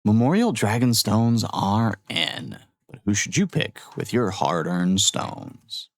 Memorial Dragon Stones are in, but who should you pick with your hard-earned stones?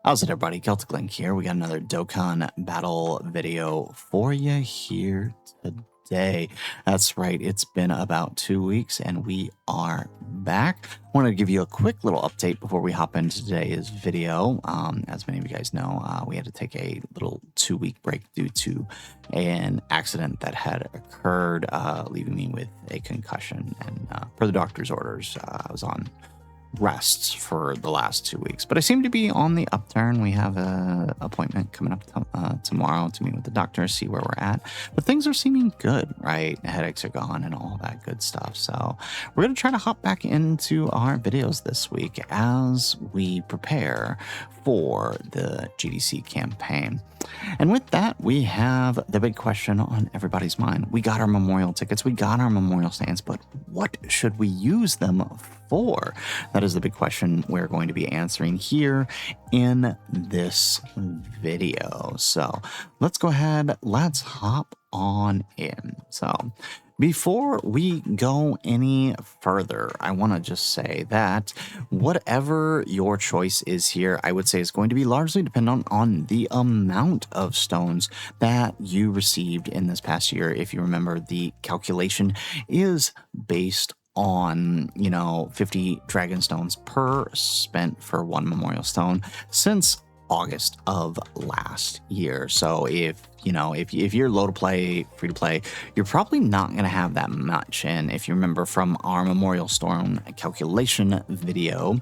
How's it, everybody? Celtic Link here. We got another Dokkan Battle video for you here today. That's right, it's been about 2 weeks and we are back. I wanted to give you a quick little update before we hop into today's video. As many of you guys know, we had to take a little 2-week break due to an accident that had occurred, leaving me with a concussion. And per the doctor's orders, I was on rests for the last 2 weeks, but I seem to be on the upturn. We have a appointment coming up tomorrow to meet with the doctor, see where we're at, but things are seeming good, right? The headaches are gone and all that good stuff. So we're going to try to hop back into our videos this week as we prepare for the GDC campaign. And with that, we have the big question on everybody's mind. We got our memorial tickets, we got our memorial stands, but what should we use them for? That is the big question we're going to be answering here in this video. So let's go ahead, let's hop on in. So before we go any further, I want to just say that whatever your choice is here, I would say is going to be largely dependent on the amount of stones that you received in this past year. If you remember, the calculation is based on, 50 dragon stones per spent for one memorial stone since August of last year. So if you're low to play, free to play, you're probably not going to have that much. And if you remember from our memorial stone calculation video,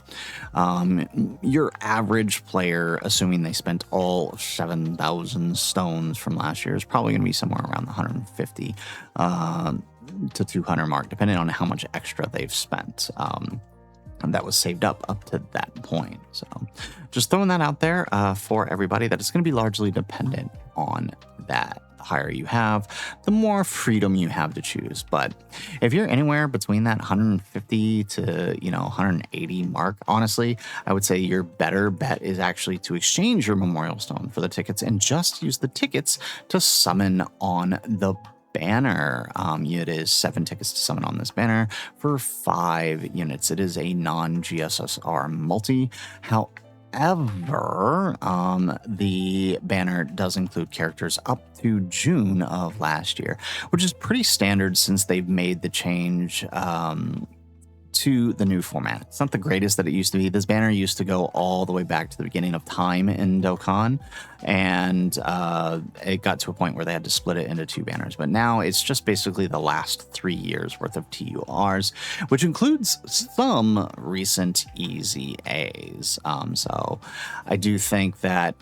your average player, assuming they spent all 7,000 stones from last year, is probably going to be somewhere around the 150 to 200 mark, depending on how much extra they've spent. And that was saved up to that point. So just throwing that out there for everybody, that it's going to be largely dependent on that. The higher you have, the more freedom you have to choose. But if you're anywhere between that 150 to 180 mark, honestly, I would say your better bet is actually to exchange your memorial stone for the tickets and just use the tickets to summon on the banner. It is 7 tickets to summon on this banner for 5 units. It is a non-GSSR multi. However, the banner does include characters up to June of last year, which is pretty standard since they've made the change to the new format. It's not the greatest that it used to be. This banner used to go all the way back to the beginning of time in Dokkan, and it got to a point where they had to split it into 2 banners. But now it's just basically the last 3 years worth of TURs, which includes some recent easy A's. So I do think that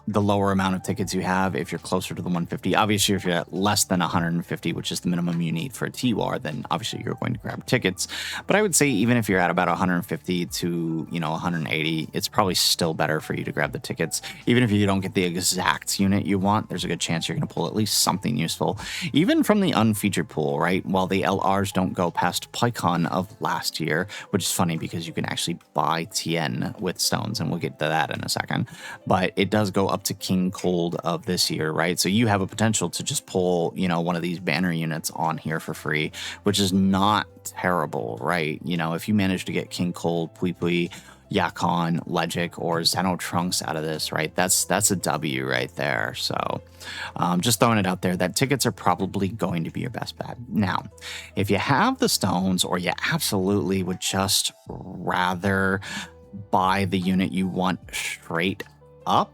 the lower amount of tickets you have, if you're closer to the 150, obviously if you're at less than 150, which is the minimum you need for a TUR, then obviously you're going to grab tickets. But I would say even if you're at about 150 to 180, it's probably still better for you to grab the tickets. Even if you don't get the exact unit you want, there's a good chance you're going to pull at least something useful, even from the unfeatured pool, right? While the LRs don't go past PyCon of last year, which is funny because you can actually buy Tien with stones, and we'll get to that in a second. But it does go up to King Cold of this year, right? So you have a potential to just pull, one of these banner units on here for free, which is not terrible, right? If you manage to get King Cold, Pui Pui, Yakon, Legic, or Xeno Trunks out of this, right? That's a W right there. So just throwing it out there that tickets are probably going to be your best bet. Now, if you have the stones or you absolutely would just rather buy the unit you want straight up,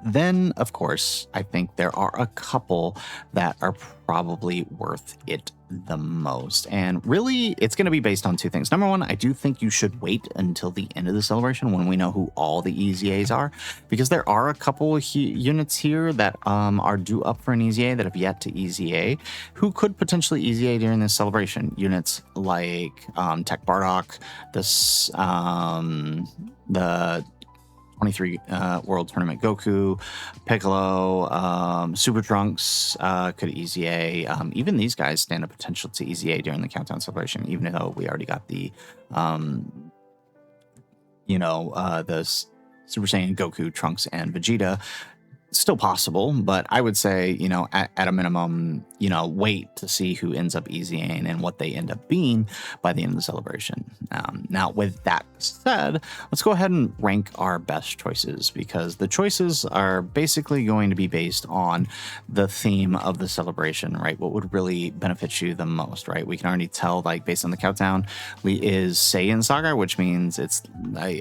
then of course I think there are a couple that are probably worth it the most, and really it's going to be based on 2 things. Number one, I do think you should wait until the end of the celebration when we know who all the EZAs are, because there are a couple of units here that are due up for an EZA that have yet to EZA, who could potentially EZA during this celebration. Units like Tech Bardock, the 23 World Tournament Goku, Piccolo, Super Trunks could EZA. Even these guys stand a potential to EZA during the Countdown celebration, even though we already got the, the Super Saiyan Goku, Trunks, and Vegeta. still possible, but I would say, you know, at a minimum, you know, wait to see who ends up easying and what they end up being by the end of the celebration. Now, with that said, let's go ahead and rank our best choices, because the choices are basically going to be based on the theme of the celebration, right? What would really benefit you the most, right? We can already tell, like, based on the countdown, is Saiyan Saga, which means it's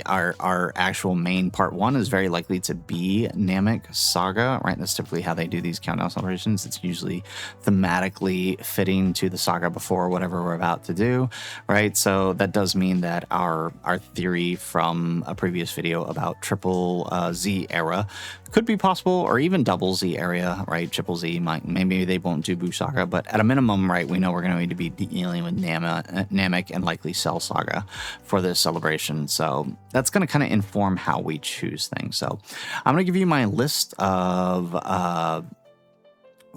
our actual main part 1 is very likely to be Namek Saga, right? That's typically how they do these countdown celebrations. It's usually thematically fitting to the saga before whatever we're about to do, right? So that does mean that our theory from a previous video about triple Z era could be possible, or even double Z area, right? Triple Z might, maybe they won't do Buu Saga, but at a minimum, right, we know we're going to need to be dealing with Namek and likely Cell Saga for this celebration. So that's going to kind of inform how we choose things. So I'm going to give you my list of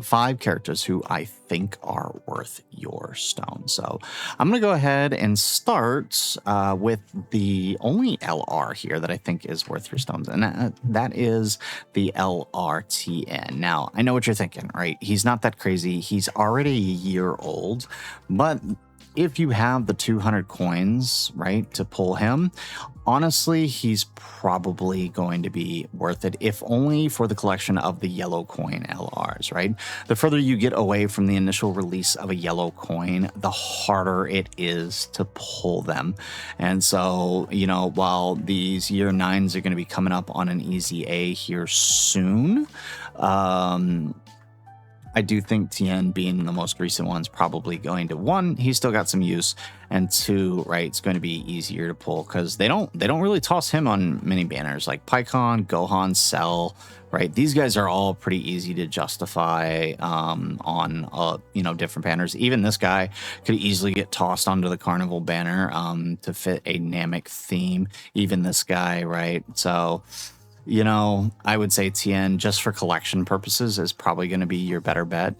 5 characters who I think are worth your stone. So I'm going to go ahead and start with the only LR here that I think is worth your stones, and that is the LRTN. Now, I know what you're thinking, right? He's not that crazy. He's already a year old, but if you have the 200 coins, right, to pull him, honestly, he's probably going to be worth it, if only for the collection of the yellow coin LRs, right? The further you get away from the initial release of a yellow coin, the harder it is to pull them. And so, you know, while these year 9s are going to be coming up on an easy A here soon, I do think Tien, being the most recent one, is probably going to, 1, he's still got some use, and 2, right, it's going to be easier to pull because they don't really toss him on many banners like Pycon, Gohan, Cell, right? These guys are all pretty easy to justify on you know, different banners. Even this guy could easily get tossed onto the Carnival banner to fit a Namek theme. Even this guy, right? So, you know, I would say Tien, just for collection purposes, is probably going to be your better bet.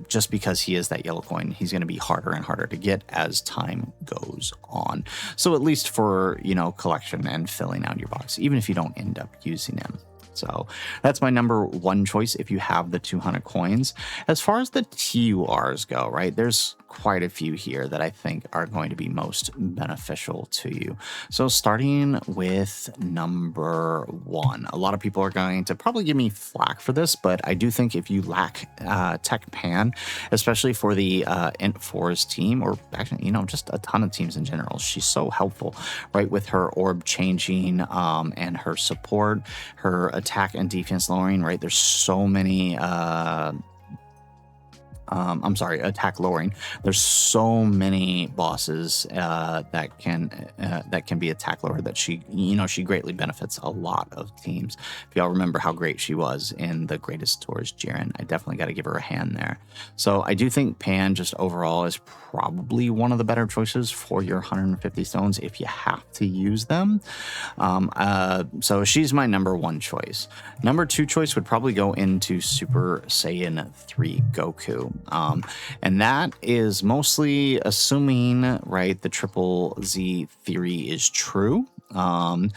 Just because he is that yellow coin, he's going to be harder and harder to get as time goes on. So at least for, you know, collection and filling out your box, even if you don't end up using him. So that's my number 1 choice if you have the 200 coins. As far as the TURs go, right, there's quite a few here that I think are going to be most beneficial to you. So starting with number 1, a lot of people are going to probably give me flack for this, but I do think if you lack Tech Pan, especially for the Int Force team, or actually, you know, just a ton of teams in general, she's so helpful, right, with her orb changing and her support, her attack and defense lowering, right? There's so many attack lowering. There's so many bosses that can be attack lower that she greatly benefits a lot of teams. If y'all remember how great she was in the Greatest Tours Jiren, I definitely got to give her a hand there. So I do think Pan just overall is probably one of the better choices for your 150 stones if you have to use them. So she's my number 1 choice. Number 2 choice would probably go into Super Saiyan 3 Goku. And that is mostly assuming, right, the triple Z theory is true. And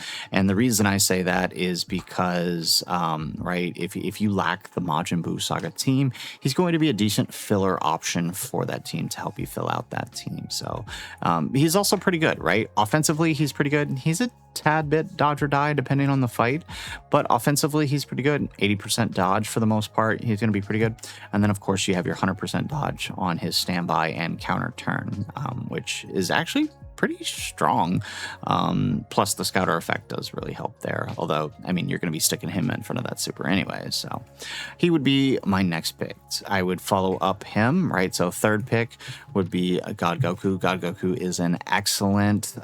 the reason I say that is because, right, if you lack the Majin Buu Saga team, he's going to be a decent filler option for that team to help you fill out that team. So he's also pretty good, right? Offensively, he's pretty good. He's a tad bit dodge or die depending on the fight, but offensively, he's pretty good. 80% dodge for the most part. He's going to be pretty good. And then, of course, you have your 100% dodge on his standby and counter turn, which is actually pretty strong. Plus the scouter effect does really help there. Although, I mean, you're going to be sticking him in front of that super anyway. So he would be my next pick. I would follow up him, right? So 3rd pick would be God Goku. God Goku is an excellent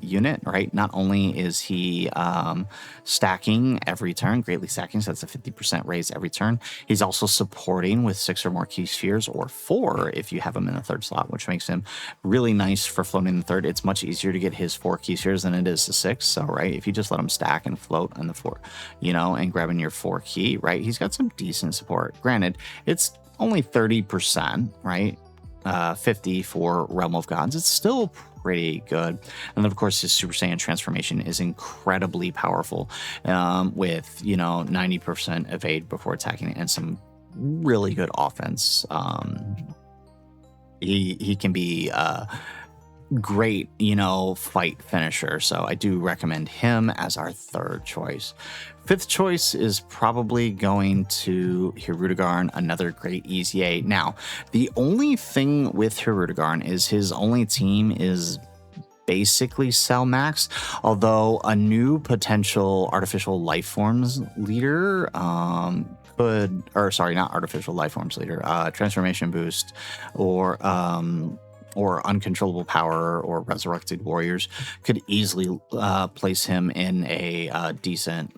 unit, right? Not only is he stacking every turn, greatly stacking, so that's a 50% raise every turn. He's also supporting with 6 or more key spheres, or 4 if you have him in the 3rd slot, which makes him really nice for floating the 3rd. It's much easier to get his 4 key spheres than it is the 6. So, right, if you just let him stack and float on the 4, you know, and grabbing your 4 key, right, he's got some decent support. Granted, it's only 30%, right? 50 for Realm of Gods. It's still pretty good. And then, of course, his Super Saiyan transformation is incredibly powerful, with, 90% evade before attacking and some really good offense. He can be great, fight finisher. So I do recommend him as our third choice. Fifth choice is probably going to Hirudegarn, another great easy A. Now, the only thing with Hirudegarn is his only team is basically Cell Max, although a new potential artificial life forms leader not artificial life forms leader, transformation boost, or uncontrollable power or resurrected warriors could easily place him in a decent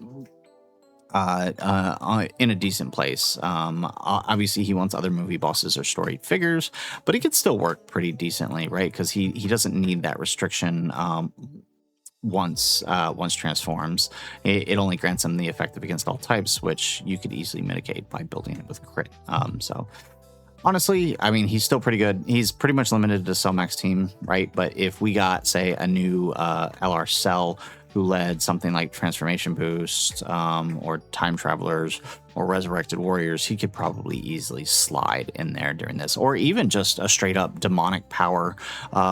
place. Obviously he wants other movie bosses or storied figures, but he could still work pretty decently, right? Because he doesn't need that restriction. Once transforms, it only grants him the effective against all types, which you could easily mitigate by building it with crit. So honestly, I mean, he's still pretty good. He's pretty much limited to Cell Max team, right? But if we got, say, a new LR Cell who led something like Transformation Boost, or Time Travelers, or Resurrected Warriors, he could probably easily slide in there during this, or even just a straight up demonic power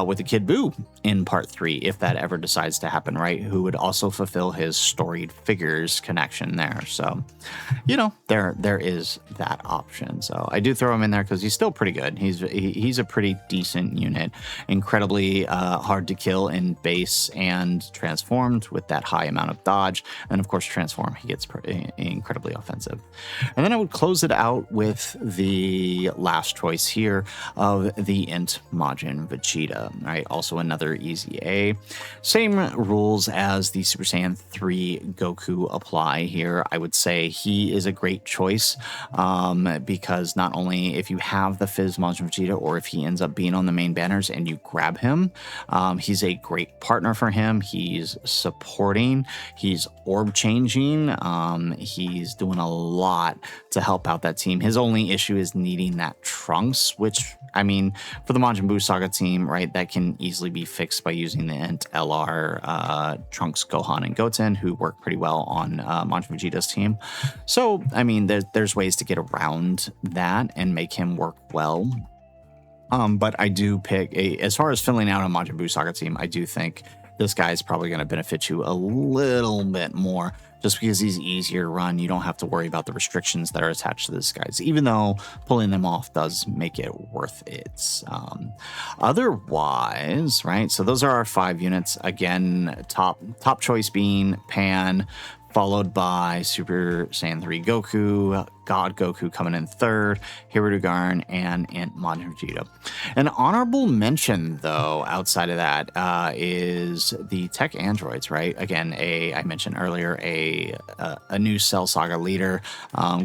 with a Kid Buu in part 3, if that ever decides to happen, right? Who would also fulfill his storied figures connection there. So, there is that option. So I do throw him in there because he's still pretty good. He's a pretty decent unit, incredibly hard to kill in base and transformed with that high amount of dodge, and of course transform, he gets incredibly offensive. And then I would close it out with the last choice here of the Int Majin Vegeta, right? Also another easy A. Same rules as the Super Saiyan 3 Goku apply here. I would say he is a great choice, because not only if you have the Fizz Majin Vegeta, or if he ends up being on the main banners and you grab him, he's a great partner for him. He's supporting, he's orb changing, he's doing a lot to help out that team. His only issue is needing that Trunks, which, I mean, for the Majin Buu Saga team, right, that can easily be fixed by using the Int LR Trunks, Gohan, and Goten, who work pretty well on Majin Vegeta's team. So, I mean, there's ways to get around that and make him work well. But I do pick, as far as filling out a Majin Buu Saga team, I do think this guy is probably going to benefit you a little bit more, just because he's easier to run. You don't have to worry about the restrictions that are attached to this guys, even though pulling them off does make it worth it. Otherwise, right, so those are our 5 units. Again, top choice being Pan, followed by Super Saiyan 3 Goku, God Goku coming in third, Hirudegarn, and Int Majin Vegeta. An honorable mention, though, outside of that, is the tech androids, right? Again, I mentioned earlier, a new Cell Saga leader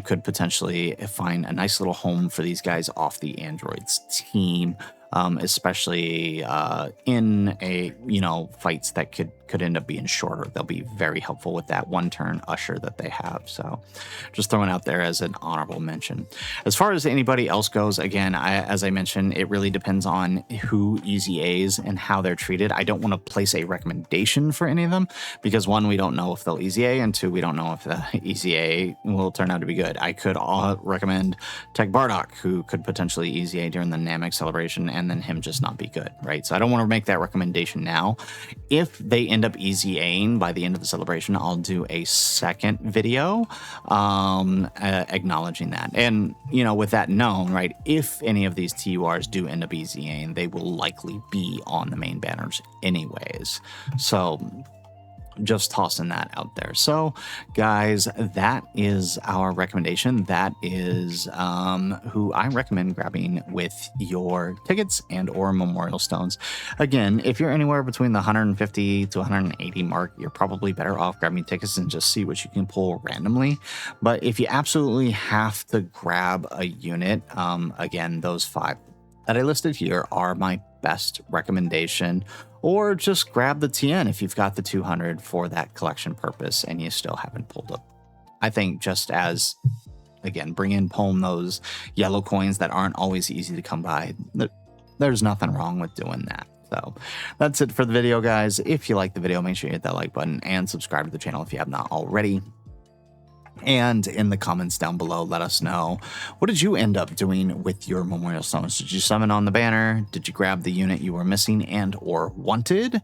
could potentially find a nice little home for these guys off the androids team. Especially in fights that could end up being shorter. They'll be very helpful with that one-turn usher that they have. So just throwing out there as an honorable mention. As far as anybody else goes, again, as I mentioned, it really depends on who Easy A's and how they're treated. I don't want to place a recommendation for any of them because, 1, we don't know if they'll Easy A, and 2, we don't know if the Easy A will turn out to be good. I could recommend Tech Bardock, who could potentially Easy A during the Namek celebration, and then him just not be good, right? So I don't want to make that recommendation now. If they end up Easy Aing by the end of the celebration, I'll do a second video acknowledging that. And, with that known, right, if any of these TURs do end up Easy Aing, they will likely be on the main banners anyways. So just tossing that out there. So guys, that is our recommendation. That is who I recommend grabbing with your tickets and or memorial stones. Again, if you're anywhere between the 150 to 180 mark, you're probably better off grabbing tickets and just see what you can pull randomly. But if you absolutely have to grab a unit, again, those 5 that I listed here are my best recommendation. Or just grab the TN if you've got the 200 for that collection purpose and you still haven't pulled up. I think just as, again, bring home those yellow coins that aren't always easy to come by, there's nothing wrong with doing that. So that's it for the video, guys. If you like the video, make sure you hit that like button and subscribe to the channel if you have not already. And in the comments down below, let us know, what did you end up doing with your memorial stones? Did you summon on the banner? Did you grab the unit you were missing and or wanted?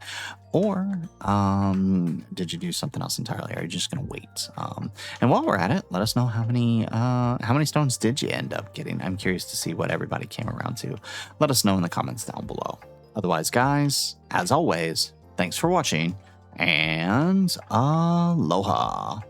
Or did you do something else entirely? Are you just gonna wait? And while we're at it, let us know how many stones did you end up getting? I'm curious to see what everybody came around to. Let us know in the comments down below. Otherwise, guys, as always, thanks for watching and aloha.